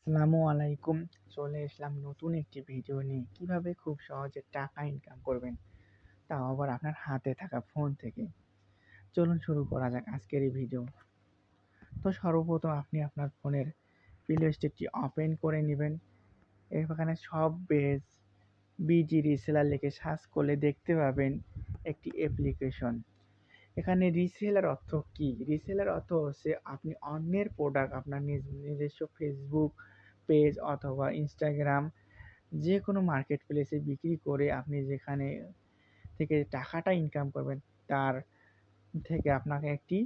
আসসালামু আলাইকুম। চলে আসলাম নতুন একটি ভিডিও নিয়ে। কিভাবে খুব সহজে টাকা ইনকাম করবেন, তাও আবার আপনার হাতে থাকা ফোন থেকে। চলুন শুরু করা যাক আজকের এই ভিডিও। তো সর্বপ্রথম আপনি আপনার ফোনের প্লে স্টোরটি ওপেন করে নেবেন। এখানে সব পেজ বিজি রিসেলার লিখে সার্চ করলে দেখতে পাবেন একটি অ্যাপ্লিকেশন। এখানে রিসেলার অর্থ কি? রিসেলার অর্থ হচ্ছে আপনি অন্যের প্রোডাক্ট আপনার নিজস্ব ফেসবুক পেজ অথবা ইনস্টাগ্রাম যে কোনো মার্কেট প্লেসে বিক্রি করে আপনি যেখানে থেকে টাকাটা ইনকাম করবেন তার থেকে আপনাকে একটি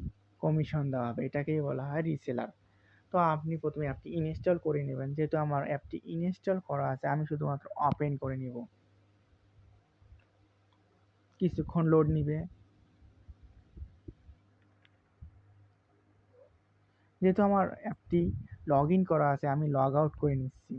কমিশন দেওয়া হবে, এটাকেই বলা হয় রিসেলার। তো আপনি প্রথমে অ্যাপটি ইনস্টল করে নেবেন। যেহেতু আমার অ্যাপটি ইনস্টল করা আছে আমি শুধুমাত্র ওপেন করে নিব, কিছুক্ষণ লোড নিবে। যেহেতু আমার অ্যাপটি লগ ইন করা আছে আমি লগ আউট করে নিচ্ছি।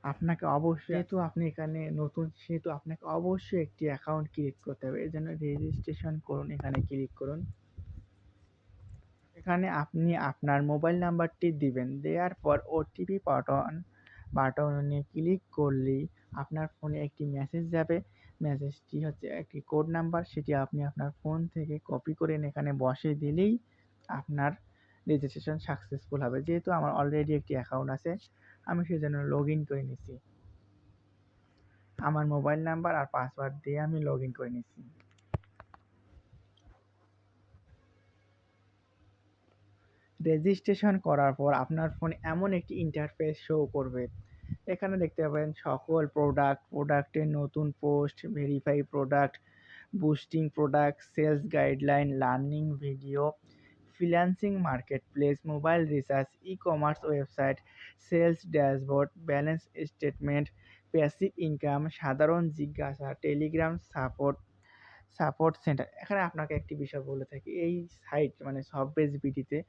আপনাকে অবশ্যই, যেহেতু আপনি এখানে নতুন সেহেতু আপনাকে অবশ্যই একটি অ্যাকাউন্ট ক্রিয়েট করতে হবে। এর জন্য রেজিস্ট্রেশন করুন, এখানে ক্লিক করুন। এখানে আপনি আপনার মোবাইল নাম্বারটি দিবেন, দেওয়ার পর ওটিপি বাটনে ক্লিক করলেই আপনার ফোনে একটি মেসেজ যাবে। মেসেজটি হচ্ছে একটি কোড নাম্বার, সেটি আপনি আপনার ফোন থেকে কপি করে এখানে বসিয়ে দিলেই আপনার রেজিস্ট্রেশন সাকসেসফুল হবে। যেহেতু আমার অলরেডি একটি অ্যাকাউন্ট আছে আমি সেজন্য লগ ইন করে নিচ্ছি। আমার মোবাইল নাম্বার আর পাসওয়ার্ড দিয়ে আমি লগ ইন করে নিচ্ছি। রেজিস্ট্রেশন করার পর আপনার ফোনে এমন একটি ইন্টারফেস শো করবে। এখানে দেখতে পাবেন সকল প্রোডাক্টের নতুন পোস্ট, verify product, boosting product, sales guideline, learning video, freelancing marketplace, mobile research, e-commerce website, sales dashboard, balance statement, passive income, সাধারণ জিজ্ঞাসা, টেলিগ্রাম সাপোর্ট সেন্টার। এখানে আপনাকে একটি বিষয় বলে থাকি, এই সাইট মানে সববেজ বিডিতে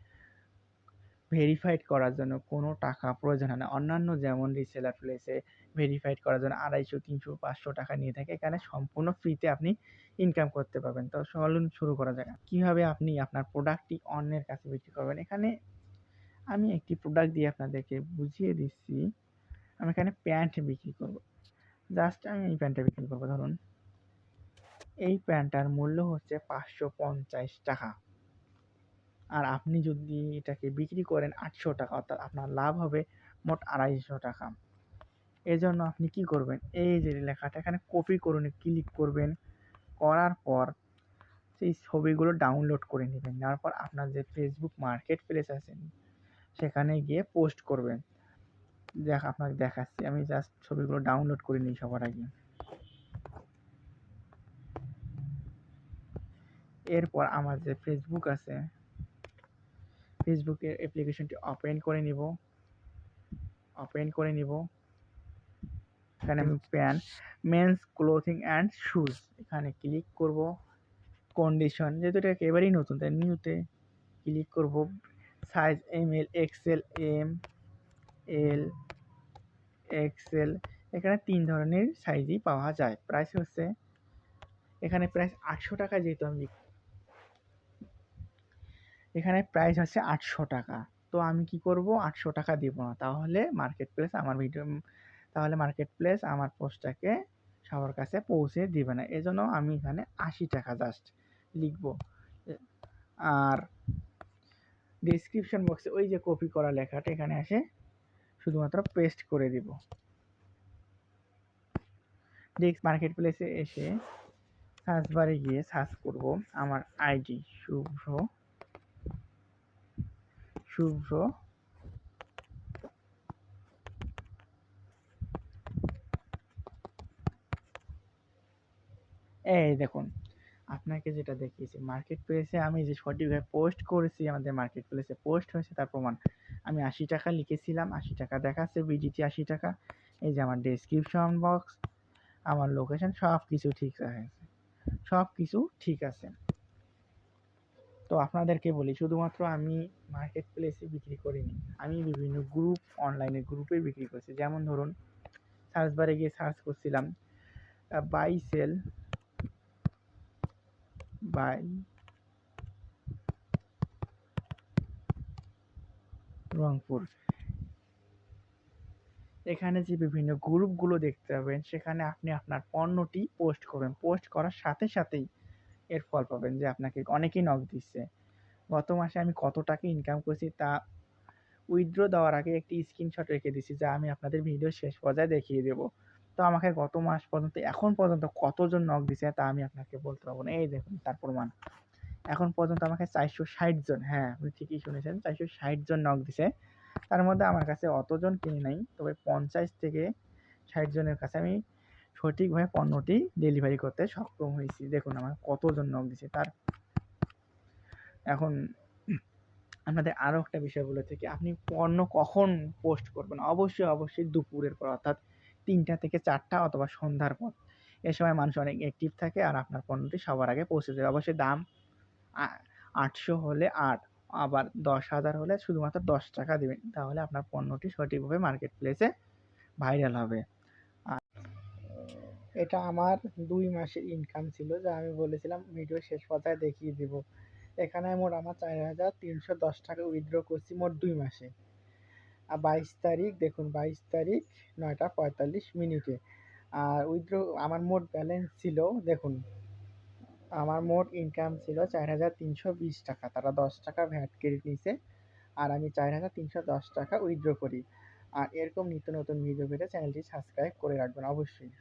ভেরিফাইড করার জন্য কোনো টাকা প্রয়োজন হয় না। অন্যান্য যেমন রিসেলার প্লেসে ভেরিফাইড করার জন্য 250, 300, 500 টাকা নিয়ে থাকে। এখানে সম্পূর্ণ ফ্রিতে আপনি ইনকাম করতে পারবেন। তো চলুন শুরু করা যাক। কিভাবে আপনি আপনার প্রোডাক্টটি অন্যের কাছে বিক্রি করবেন। এখানে আমি একটি প্রোডাক্ট দিয়ে আপনাদেরকে বুঝিয়ে দিচ্ছি। আমি এখানে প্যান্ট বিক্রি করব। জাস্ট আমি এই প্যান্টটা বিক্রি করব। ধরুন এই প্যান্টটার মূল্য হচ্ছে 550 টাকা। আর আপনি যদি এটাকে বিক্রি করেন 800 টাকা, অর্থাৎ আপনার লাভ হবে মোট 250 টাকা। এজন্য আপনি কি করবেন, এই যে লেখাটা এখানে কপি করুন, ক্লিক করবেন। করার পর সেই ছবিগুলো ডাউনলোড করে নেবেন। নেওয়ার পর আপনার যে ফেসবুক মার্কেট প্লেস আছে সেখানে গিয়ে পোস্ট করবেন। আপনাকে দেখাচ্ছি, আমি জাস্ট ছবিগুলো ডাউনলোড করে নিই সবার আগে। এরপর আমার যে ফেসবুক আছে ফেসবুকের অ্যাপ্লিকেশনটি ওপেন করে নিব। এখানে আমি মেন্স ক্লোথিং অ্যান্ড শুজ এখানে ক্লিক করব। কন্ডিশন, যেহেতু এটা একেবারেই নতুন তাই নিউতে ক্লিক করব। Size ML, XL, ML, XL, এখানে 3 ধরনের সাইজই পাওয়া যায়। প্রাইস হচ্ছে এখানে প্রাইস 800 টাকা। যেহেতু আমি এখানে প্রাইস হচ্ছে 800 টাকা, তো আমি কি করব 800 টাকা দিব না, তাহলে মার্কেট প্লেস আমার পোস্টটাকে সবার কাছে পৌঁছে দিবে না। এজন্য আমি এখানে 80 টাকা জাস্ট লিখব। আর ডেসক্রিপশন বক্সে ওই যে কপি করা লেখাটা এখানে এসে শুধুমাত্র পেস্ট করে দিব। নেক্সট মার্কেট প্লেসে এসে সার্চ বারে গিয়ে সার্চ করব আমার আইডি শুভ্র। এই দেখুন আপনাকে যেটা দেখিয়েছি মার্কেট প্লেসে আমি যে সঠিকভাবে পোস্ট করেছি, আমাদের মার্কেট প্লেসে পোস্ট হয়েছে তার প্রমাণ। আমি 80 টাকা লিখেছিলাম, 80 টাকা দেখাচ্ছে, বিডিটি 80 টাকা। এই যে আমার ডেসক্রিপশন বক্স, আমার লোকেশন সব কিছু ঠিক আছে। তো আপনাদেরকে বলি, শুধুমাত্র আমি মার্কেট প্লেসে বিক্রি করিনি, আমি বিভিন্ন অনলাইনে গ্রুপে বিক্রি করছি। যেমন ধরুন সার্চ বারে গিয়ে সার্চ করছিলাম বাই সেল বাই রংপুর। এখানে যে বিভিন্ন গ্রুপগুলো দেখতে পাবেন, সেখানে আপনি আপনার পণ্যটি পোস্ট করবেন। পোস্ট করার সাথে সাথেই এর ফল পাবেন যে আপনাকে অনেকেই নক দিচ্ছে। গত মাসে আমি কত টাকা ইনকাম করেছি তা উইথড্র দেওয়ার আগে একটি স্ক্রিনশট রেখে দিছি, যা আমি আপনাদের ভিডিও শেষ পর্যায়ে দেখিয়ে দেব। তো আমাকে গত মাস পর্যন্ত এখন পর্যন্ত কতজন নক দিছে তা আমি আপনাকে বলতে পারবো না। এই দেখুন তার প্রমাণ। এখন পর্যন্ত আমাকে 460 জন, হ্যাঁ আপনি ঠিকই শুনেছেন, 460 জন নক দিছে। তার মধ্যে আমার কাছে অতজন কিনে নাই, তবে 50 থেকে 60 জনের কাছে আমি সঠিকভাবে পণ্যটি ডেলিভারি করতে সক্ষম হয়েছি। দেখুন আমার কতজন নক দিছে তার। এখন আপনাদের আরো একটা বিষয় বলে থাকি, আপনি পণ্য কখন পোস্ট করবেন? অবশ্যই দুপুরের পর, অর্থাৎ 3টা থেকে 4টা অথবা সন্ধ্যার পর। এ সময় মানুষ অনেক অ্যাক্টিভ থাকে আর আপনার পণ্যটি সবার আগে পৌঁছে যাবে। অবশ্যই দাম 800 হলে 8, আবার 10,000 হলে শুধুমাত্র 10 টাকা দিবেন, তাহলে আপনার পণ্যটি সঠিকভাবে মার্কেট প্লেসে ভাইরাল হবে। আর এটা আমার 2 মাসের ইনকাম ছিল, যা আমি বলেছিলাম ভিডিও শেষ পর্যায়ে দেখিয়ে দিব। এখানে মোট আমার 4,310 টাকা উইথড্র করছি মোট 2 মাসে। আর 22 তারিখ দেখুন, 22 তারিখ 9টা 45 মিনিটে। আর উইথড্র আমার মোট ব্যালেন্স ছিল দেখুন, আমার মোট ইনকাম ছিল 4,320 টাকা। তারা 10 টাকা ভ্যাট ক্রেডিট নিছে, আর আমি 4,310 টাকা উইথড্র করি। আর এরকম নিত্য নতুন ভিডিও পেতে চ্যানেলটি সাবস্ক্রাইব করে রাখবেন অবশ্যই।